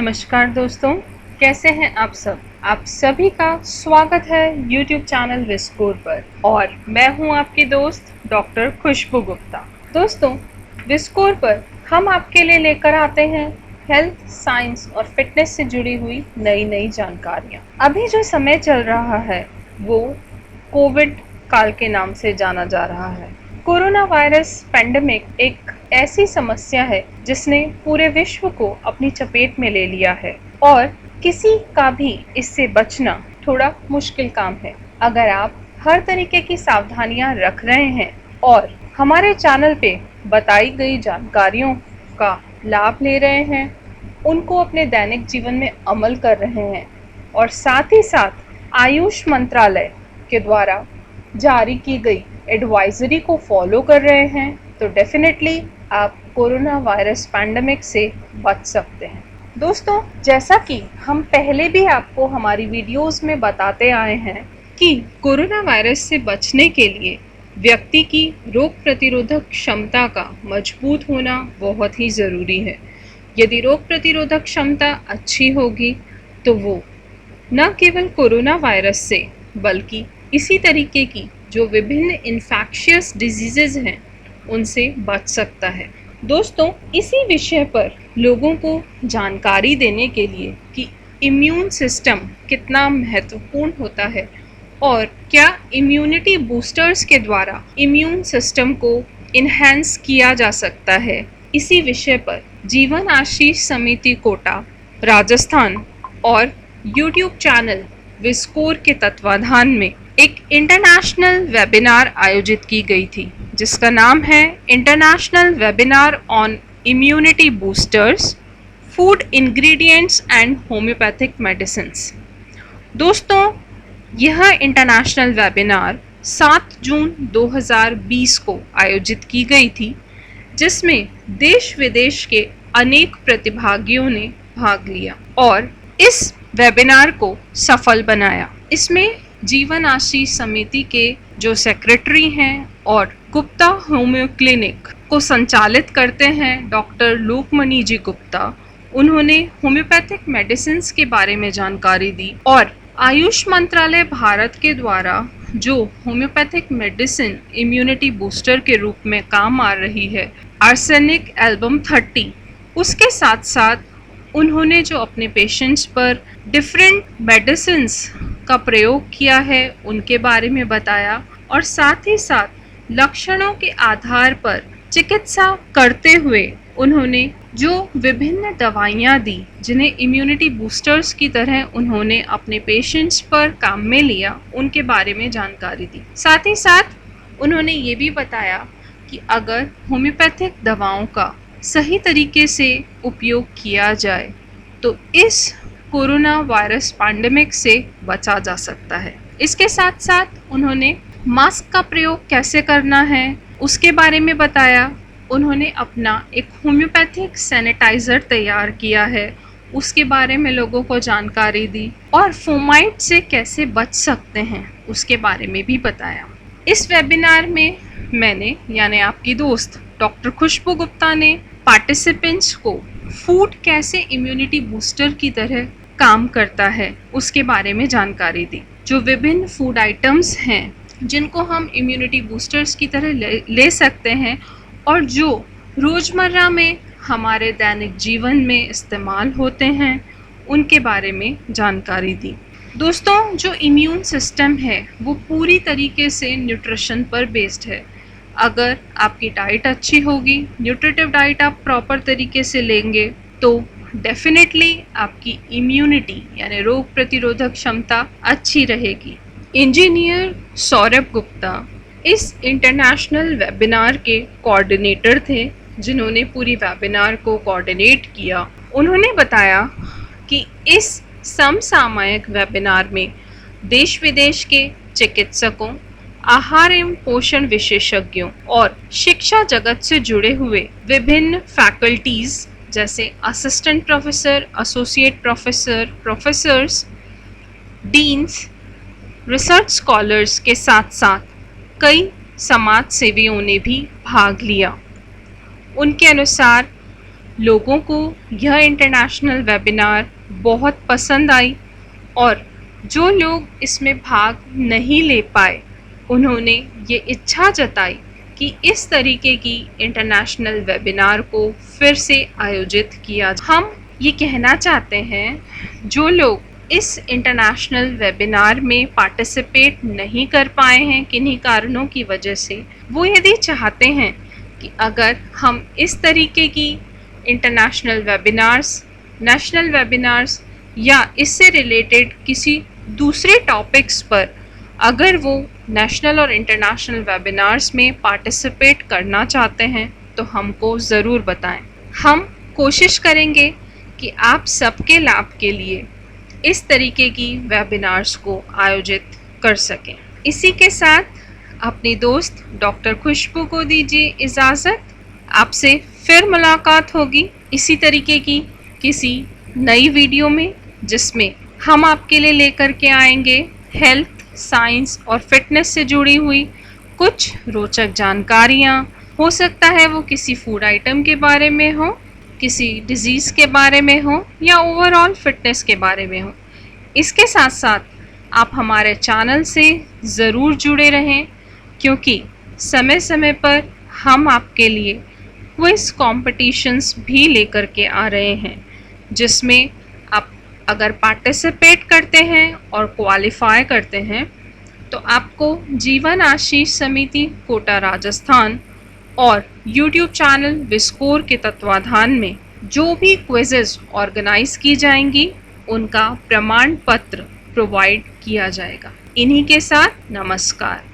नमस्कार दोस्तों, कैसे हैं आप सब। आप सभी का स्वागत है YouTube चैनल विस्कोर पर और मैं हूं आपकी दोस्त डॉक्टर खुशबू गुप्ता। दोस्तों, विस्कोर पर हम आपके लिए लेकर आते हैं हेल्थ, साइंस और फिटनेस से जुड़ी हुई नई जानकारियां। अभी जो समय चल रहा है वो कोविड काल के नाम से जाना जा रहा है। कोरोना वायरस पैंडेमिक एक ऐसी समस्या है जिसने पूरे विश्व को अपनी चपेट में ले लिया है और किसी का भी इससे बचना थोड़ा मुश्किल काम है। अगर आप हर तरीके की सावधानियां रख रहे हैं और हमारे चैनल पे बताई गई जानकारियों का लाभ ले रहे हैं, उनको अपने दैनिक जीवन में अमल कर रहे हैं और साथ ही साथ आयुष मंत्रालय के द्वारा जारी की गई एडवाइजरी को फॉलो कर रहे हैं, तो डेफिनेटली आप कोरोना वायरस पैंडेमिक से बच सकते हैं। दोस्तों, जैसा कि हम पहले भी आपको हमारी वीडियोस में बताते आए हैं कि कोरोना वायरस से बचने के लिए व्यक्ति की रोग प्रतिरोधक क्षमता का मजबूत होना बहुत ही ज़रूरी है। यदि रोग प्रतिरोधक क्षमता अच्छी होगी तो वो न केवल कोरोना वायरस से बल्कि इसी तरीके की जो विभिन्न इन्फेक्शियस डिजीजेज हैं उनसे बच सकता है। दोस्तों, इसी विषय पर लोगों को जानकारी देने के लिए कि इम्यून सिस्टम कितना महत्वपूर्ण होता है और क्या इम्यूनिटी बूस्टर्स के द्वारा इम्यून सिस्टम को इन्हेंस किया जा सकता है, इसी विषय पर जीवन आशीष समिति कोटा राजस्थान और YouTube चैनल विस्कोर के तत्वाधान में एक इंटरनेशनल वेबिनार आयोजित की गई थी जिसका नाम है international webinar on immunity boosters, food ingredients and homeopathic medicines. दोस्तों, यह इंटरनेशनल वेबिनार 7 जून 2020 को आयोजित की गई थी जिसमें देश विदेश के अनेक प्रतिभागियों ने भाग लिया और इस वेबिनार को सफल बनाया। इसमें जीवन आशीष समिति के जो सेक्रेटरी हैं और गुप्ता होम्यो क्लिनिक को संचालित करते हैं डॉक्टर लोकमणि जी गुप्ता, उन्होंने होम्योपैथिक मेडिसिन्स के बारे में जानकारी दी और आयुष मंत्रालय भारत के द्वारा जो होम्योपैथिक मेडिसिन इम्यूनिटी बूस्टर के रूप में काम आ रही है आर्सेनिक एल्बम 30, उसके साथ साथ उन्होंने जो अपने पेशेंट्स पर डिफरेंट मेडिसिन्स का प्रयोग किया है उनके बारे में बताया और साथ ही साथ लक्षणों के आधार पर चिकित्सा करते हुए उन्होंने जो विभिन्न दवाइयाँ दी जिन्हें इम्यूनिटी बूस्टर्स की तरह उन्होंने अपने पेशेंट्स पर काम में लिया, उनके बारे में जानकारी दी। साथ ही साथ उन्होंने ये भी बताया कि अगर होम्योपैथिक दवाओं का सही तरीके से उपयोग किया जाए तो इस कोरोना वायरस पैंडेमिक से बचा जा सकता है। इसके साथ साथ उन्होंने मास्क का प्रयोग कैसे करना है उसके बारे में बताया। उन्होंने अपना एक होम्योपैथिक सैनिटाइज़र तैयार किया है, उसके बारे में लोगों को जानकारी दी और फोमाइट से कैसे बच सकते हैं उसके बारे में भी बताया। इस वेबिनार में मैंने यानी आपकी दोस्त डॉक्टर खुशबू गुप्ता ने पार्टिसिपेंट्स को फूड कैसे इम्यूनिटी बूस्टर की तरह काम करता है उसके बारे में जानकारी दी। जो विभिन्न फूड आइटम्स हैं जिनको हम इम्यूनिटी बूस्टर्स की तरह ले सकते हैं और जो रोज़मर्रा में हमारे दैनिक जीवन में इस्तेमाल होते हैं उनके बारे में जानकारी दी। दोस्तों, जो इम्यून सिस्टम है वो पूरी तरीके से न्यूट्रिशन पर बेस्ड है। अगर आपकी डाइट अच्छी होगी, न्यूट्रिटिव डाइट आप प्रॉपर तरीके से लेंगे तो डेफिनेटली आपकी इम्यूनिटी यानी रोग प्रतिरोधक क्षमता अच्छी रहेगी। इंजीनियर सौरभ गुप्ता इस इंटरनेशनल वेबिनार के कोऑर्डिनेटर थे जिन्होंने पूरी वेबिनार को कोऑर्डिनेट किया। उन्होंने बताया कि इस समसामयिक वेबिनार में देश विदेश के चिकित्सकों, आहार एवं पोषण विशेषज्ञों और शिक्षा जगत से जुड़े हुए विभिन्न फैकल्टीज जैसे assistant professor, associate professor, professors, deans, research scholars के साथ साथ कई समाज सेवियों ने भी भाग लिया। उनके अनुसार लोगों को यह इंटरनेशनल वेबिनार बहुत पसंद आई और जो लोग इसमें भाग नहीं ले पाए उन्होंने ये इच्छा जताई कि इस तरीके की इंटरनेशनल वेबिनार को फिर से आयोजित किया जाए। हम ये कहना चाहते हैं जो लोग इस इंटरनेशनल वेबिनार में पार्टिसिपेट नहीं कर पाए हैं किन्हीं कारणों की वजह से, वो यदि चाहते हैं कि अगर हम इस तरीके की इंटरनेशनल वेबिनार्स, नेशनल वेबिनार्स या इससे रिलेटेड किसी दूसरे टॉपिक्स पर अगर वो नेशनल और इंटरनेशनल वेबिनार्स में पार्टिसिपेट करना चाहते हैं तो हमको ज़रूर बताएं। हम कोशिश करेंगे कि आप सबके लाभ के लिए इस तरीके की वेबिनार्स को आयोजित कर सकें। इसी के साथ अपनी दोस्त डॉक्टर खुशबू को दीजिए इजाज़त। आपसे फिर मुलाकात होगी इसी तरीके की किसी नई वीडियो में, जिसमें हम आपके लिए लेकर के आएंगे हेल्थ, साइंस और फिटनेस से जुड़ी हुई कुछ रोचक जानकारियाँ। हो सकता है वो किसी फूड आइटम के बारे में हो, किसी डिज़ीज़ के बारे में हो या ओवरऑल फिटनेस के बारे में हो। इसके साथ साथ आप हमारे चैनल से ज़रूर जुड़े रहें, क्योंकि समय समय पर हम आपके लिए क्विज कॉम्पिटिशन्स भी लेकर के आ रहे हैं, जिसमें आप अगर पार्टिसिपेट करते हैं और क्वालिफाई करते हैं तो आपको जीवन आशीष समिति कोटा राजस्थान और यूट्यूब चैनल विस्कोर के तत्वाधान में जो भी क्विजेज ऑर्गेनाइज की जाएंगी उनका प्रमाण पत्र प्रोवाइड किया जाएगा। इन्हीं के साथ नमस्कार।